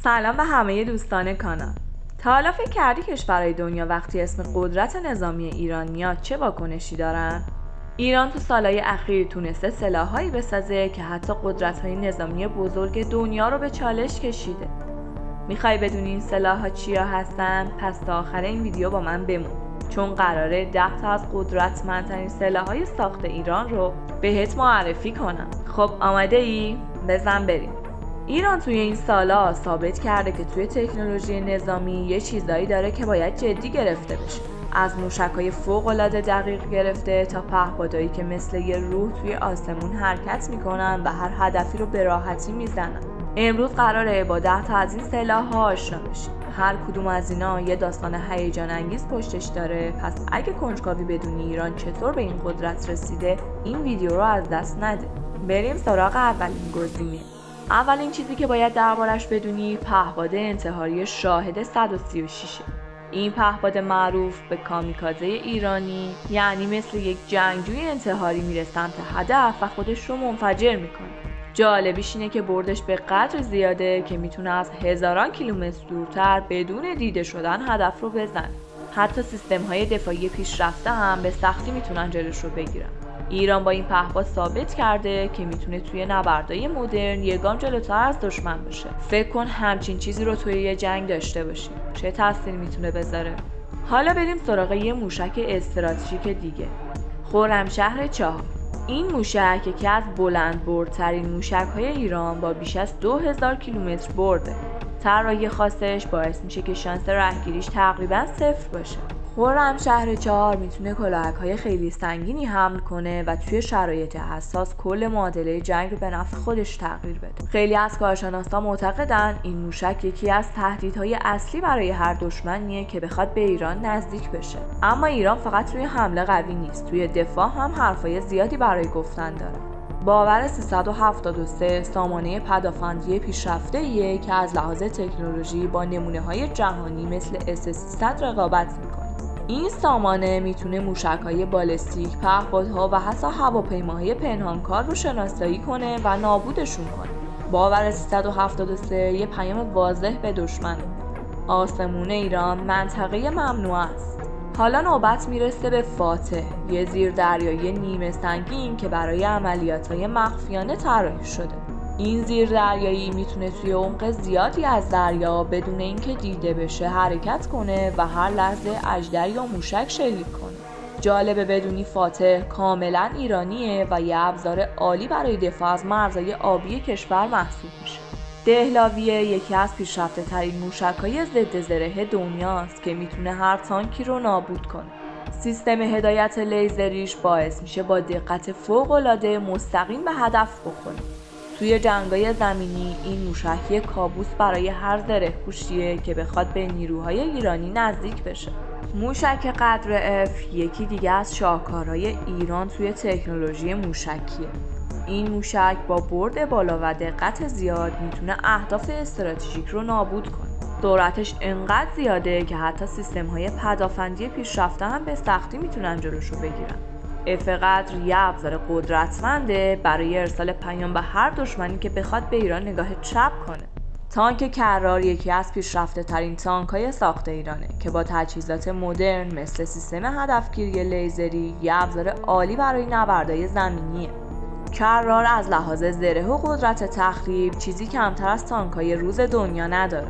سلام به همه دوستان کانال. تا حالا فکر کردی کشورهای دنیا وقتی اسم قدرت نظامی ایران میاد چه واکنشی دارن؟ ایران تو سالهای اخیر تونسته سلاح‌هایی بسازه که حتی قدرت‌های نظامی بزرگ دنیا رو به چالش کشیده. میخوای بدونی این سلاح‌ها چیا هستن؟ پس تا آخر این ویدیو با من بمون، چون قراره 10 تا از قدرتمندترین سلاح‌های ساخت ایران رو بهت معرفی کنم. خب آماده ای؟ بزن بریم. ایران توی این سالا ثابت کرده که توی تکنولوژی نظامی یه چیزایی داره که باید جدی گرفته بشه. از موشک‌های فوق‌العاده دقیق گرفته تا پهپادایی که مثل یه روح توی آسمون حرکت میکنن و هر هدفی رو به راحتی میزنن. امروز قراره با 10 تا از این سلاح‌ها آشنا بشیم. هر کدوم از اینا یه داستان هیجان انگیز پشتش داره، پس اگه کنجکاوی بدونی ایران چطور به این قدرت رسیده، این ویدیو رو از دست نده. بریم سراغ اولین گزینه. اولین چیزی که باید دربارش بدونی پهپاد انتحاری شاهد 136. این پهپاد معروف به کامیکازه ایرانی، یعنی مثل یک جنگجوی انتحاری میره سمت هدف و خودش رو منفجر میکنه. جالبیش اینه که بردش به قدر زیاده که میتونه از هزاران کیلومتر دورتر بدون دیده شدن هدف رو بزنه. حتی سیستم‌های دفاعی پیشرفته هم به سختی میتونن جلوش رو بگیرن. ایران با این پهپاد ثابت کرده که میتونه توی نبردهای مدرن یه گام جلوتر از دشمن باشه. فکر کن همچین چیزی رو توی یه جنگ داشته باشیم، چه تأثیری میتونه بذاره؟ حالا بریم سراغ یه موشک استراتژیک دیگه، خرمشهر 4. این موشک یکی از بلندبردترین موشک‌های ایران با بیش از 2000 کیلومتر برده. طراحی خاصش باعث میشه که شانس رهگیریش تقریبا 0 باشه. خرمشهر 4 میتونه کلاهک‌های خیلی سنگینی حمل کنه و توی شرایط حساس کل معادله جنگ رو به نفع خودش تغییر بده. خیلی از کارشناسا معتقدن این موشک یکی از تهدیدهای اصلی برای هر دشمنیه که بخواد به ایران نزدیک بشه. اما ایران فقط توی حمله قوی نیست، توی دفاع هم حرفای زیادی برای گفتن داره. باور 373 سامانه پدافندی پیشرفته‌ایه که از لحاظ تکنولوژی با نمونه‌های جهانی مثل S300 رقابت میکنه. این سامانه میتونه موشک‌های بالستیک، پهپادها و حتی هواپیماهای پنهانکار رو شناسایی کنه و نابودشون کنه. باور 373 یه پیام واضح به دشمن: آسمون ایران منطقه ممنوع است. حالا نوبت میرسه به فاتح، یه زیردریایی نیمه سنگین که برای عملیات‌های مخفیانه طراحی شده. این زیردریایی میتونه توی عمق زیادی از دریا بدون اینکه دیده بشه حرکت کنه و هر لحظه اژدر یا موشک شلیک کنه. جالبه بدونی فاتح کاملا ایرانیه و یه ابزار عالی برای دفاع از مرزهای آبی کشور محسوب میشه. دهلاویه یکی از پیشرفته ترین موشک‌های ضد زره دنیاست که میتونه هر تانکی رو نابود کنه. سیستم هدایت لیزریش باعث میشه با دقت فوق‌العاده مستقیم به هدف بخوره. توی جنگ‌های زمینی این موشک کابوس برای هر زره‌پوشیه که بخواد به نیروهای ایرانی نزدیک بشه. موشک قدر F یکی دیگه از شاهکارهای ایران توی تکنولوژی موشکیه. این موشک با برد بالا و دقت زیاد میتونه اهداف استراتژیک رو نابود کنه. سرعتش انقدر زیاده که حتی سیستم‌های پدافندی پیشرفته هم به سختی میتونن جلوش رو بگیرن. F قدر یه ابزار قدرتمنده برای ارسال پیام به هر دشمنی که بخواد به ایران نگاه چپ کنه. تانک کرار یکی از پیشرفته ترین تانک‌های ساخت ایرانه که با تجهیزات مدرن مثل سیستم هدفگیری لیزری یه ابزار عالی برای نبردهای زمینیه. کرار از لحاظ زره و قدرت تخریب چیزی کمتر از تانک‌های روز دنیا نداره.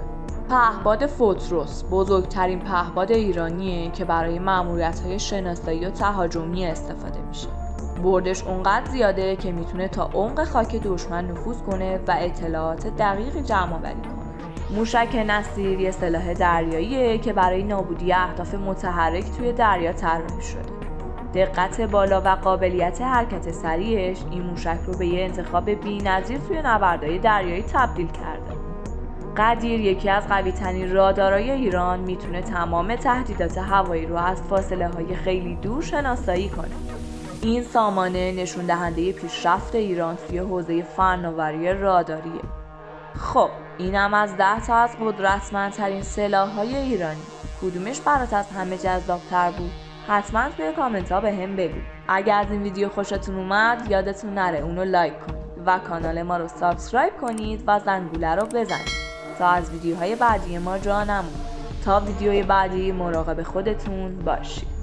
پهپاد فوتروس بزرگترین پهپاد ایرانیه که برای مأموریت‌های شناسایی و تهاجمی استفاده میشه. بردش اونقدر زیاده که میتونه تا عمق خاک دشمن نفوذ کنه و اطلاعات دقیقی جمع‌آوری کنه. موشک نسیر یه سلاح دریاییه که برای نابودی اهداف متحرک توی دریا طراحی شده. دقت بالا و قابلیت حرکت سریعش این موشک رو به یه انتخاب بی‌نظیر توی نبردهای دریایی تبدیل کرده. قدیر یکی از قوی‌ترین رادارهای ایران میتونه تمام تهدیدات هوایی رو از فاصله‌های خیلی دور شناسایی کنه. این سامانه نشون دهنده پیشرفت ایران توی حوزه فناوری راداریه. خب اینم از 10 تا از قدرتمندترین سلاح‌های ایرانی. کدومش برات از همه جذاب‌تر بود؟ حتما توی کامنت ها بهم بگو. اگر از این ویدیو خوشتون اومد یادتون نره اونو لایک کنید و کانال ما رو سابسکرایب کنید و زنگوله رو بزنید. تا از ویدیوهای بعدی ما جا نمونید. تا ویدیوی بعدی مراقب خودتون باشید.